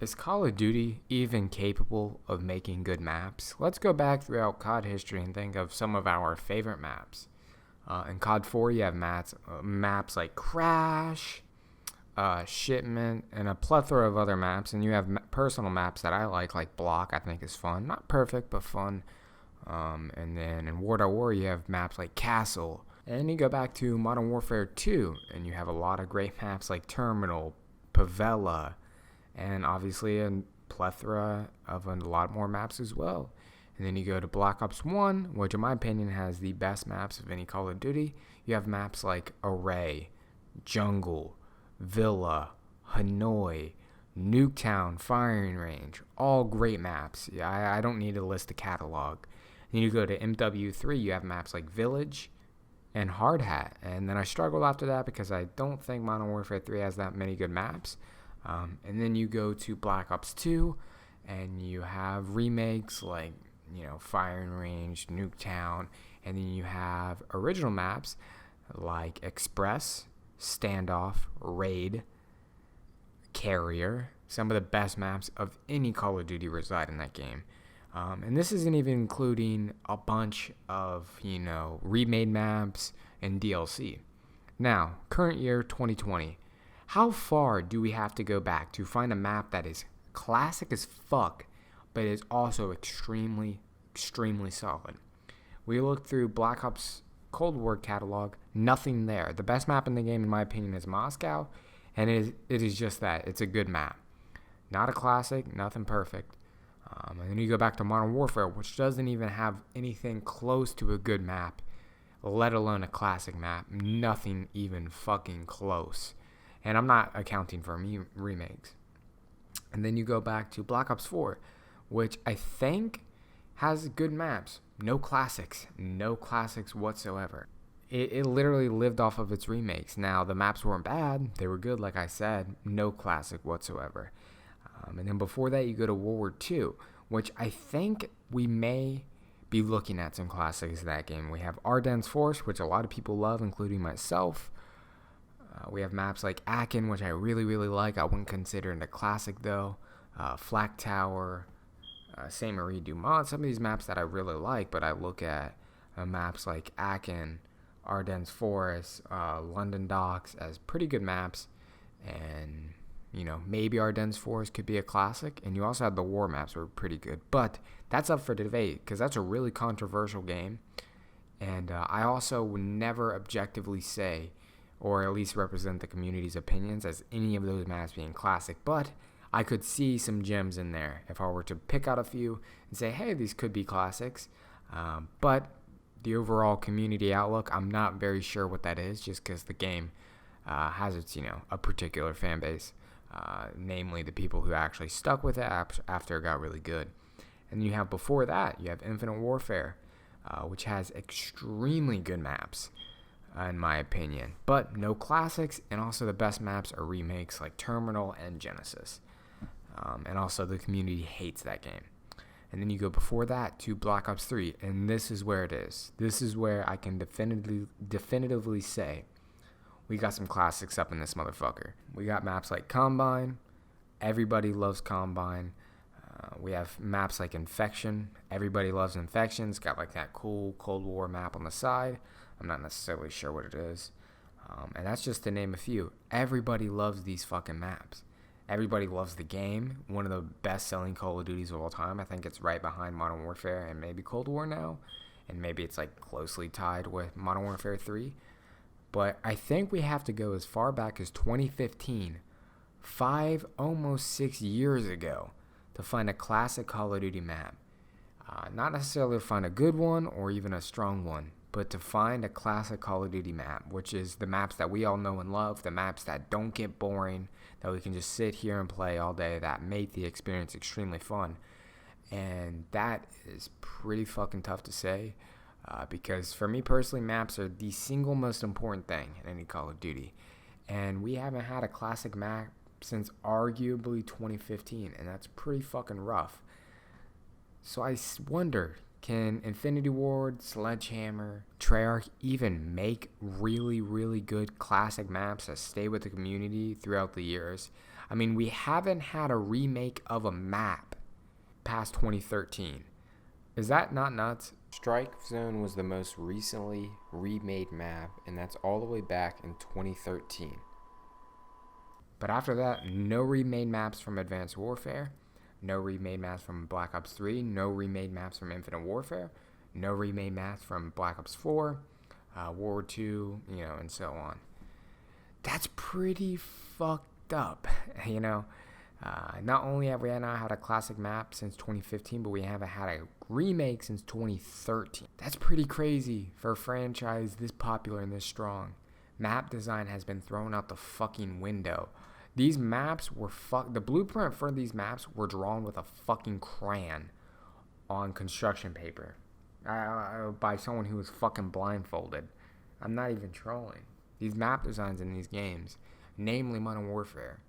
Is Call of Duty even capable of making good maps? Let's go back throughout COD history and think of some of our favorite maps. In COD 4, you have maps like Crash, Shipment, and a plethora of other maps. And you have personal maps that I like Block, I think is fun. Not perfect, but fun. And then in World at War, you have maps like Castle. And then you go back to Modern Warfare 2, and you have a lot of great maps like Terminal, Pavella, and obviously a plethora of a lot more maps as well. And then you go to Black Ops 1, which in my opinion has the best maps of any Call of Duty. You have maps like Array, Jungle, Villa, Hanoi, Nuketown, Firing Range, all great maps. Yeah, I don't need to list the catalog. Then you go to MW3, you have maps like Village and Hard Hat. And then I struggled after that because I don't think Modern Warfare 3 has that many good maps. And then you go to Black Ops 2, and you have remakes like, Firing Range, Nuketown, and then you have original maps like Express, Standoff, Raid, Carrier. Some of the best maps of any Call of Duty reside in that game. And this isn't even including a bunch of, remade maps and DLC. Now, current year 2020. How far do we have to go back to find a map that is classic as fuck, but is also extremely, extremely solid? We looked through Black Ops Cold War catalog, nothing there. The best map in the game, in my opinion, is Moscow, and it is just that. It's a good map. Not a classic, nothing perfect. And then you go back to Modern Warfare, which doesn't even have anything close to a good map, let alone a classic map. Nothing even fucking close. And I'm not accounting for remakes. And then you go back to Black Ops 4, which I think has good maps. No classics. No classics whatsoever. It literally lived off of its remakes. Now, the maps weren't bad. They were good, like I said. No classic whatsoever. And then before that, you go to World War II, which I think we may be looking at some classics in that game. We have Ardennes Force, which a lot of people love, including myself. We have maps like Aachen, which I really, really like. I wouldn't consider it a classic, though. Flak Tower, Saint Marie du Mont. Some of these maps that I really like, but I look at maps like Aachen, Ardennes Forest, London Docks as pretty good maps. And, maybe Ardennes Forest could be a classic. And you also have the war maps were pretty good. But that's up for debate because that's a really controversial game. And I also would never objectively say, or at least represent the community's opinions as any of those maps being classic. But I could see some gems in there if I were to pick out a few and say, hey, these could be classics. But the overall community outlook, I'm not very sure what that is, just because the game has its, a particular fan base, namely the people who actually stuck with it after it got really good. And you have before that, you have Infinite Warfare, which has extremely good maps, in my opinion, but no classics, and also the best maps are remakes like Terminal and Genesis. And also the community hates that game. And then you go before that to Black Ops 3, and this is where it is. This is where I can definitively say we got some classics up in this motherfucker. We got maps like Combine. Everybody loves Combine. We have maps like Infection. Everybody loves Infection. It's got like that cool Cold War map on the side. I'm not necessarily sure what it is. And that's just to name a few. Everybody loves these fucking maps. Everybody loves the game. One of the best-selling Call of Duties of all time. I think it's right behind Modern Warfare and maybe Cold War now. And maybe it's like closely tied with Modern Warfare 3. But I think we have to go as far back as 2015, almost 6 years ago, to find a classic Call of Duty map. Not necessarily to find a good one or even a strong one, but to find a classic Call of Duty map, which is the maps that we all know and love, the maps that don't get boring, that we can just sit here and play all day, that make the experience extremely fun. And that is pretty fucking tough to say, because for me personally, maps are the single most important thing in any Call of Duty. And we haven't had a classic map since arguably 2015, and that's pretty fucking rough. So I wonder, can Infinity Ward, Sledgehammer, Treyarch even make really, really good classic maps that stay with the community throughout the years? I mean, we haven't had a remake of a map past 2013. Is that not nuts? Strike Zone was the most recently remade map, and that's all the way back in 2013. But after that, no remade maps from Advanced Warfare, no remade maps from Black Ops 3, no remade maps from Infinite Warfare, no remade maps from Black Ops 4, World War II, and so on. That's pretty fucked up, Not only have we not had a classic map since 2015, but we haven't had a remake since 2013. That's pretty crazy for a franchise this popular and this strong. Map design has been thrown out the fucking window. These maps were the blueprint for these maps were drawn with a fucking crayon on construction paper by someone who was fucking blindfolded. I'm not even trolling. These map designs in these games, namely Modern Warfare,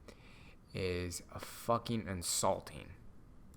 is a fucking insulting.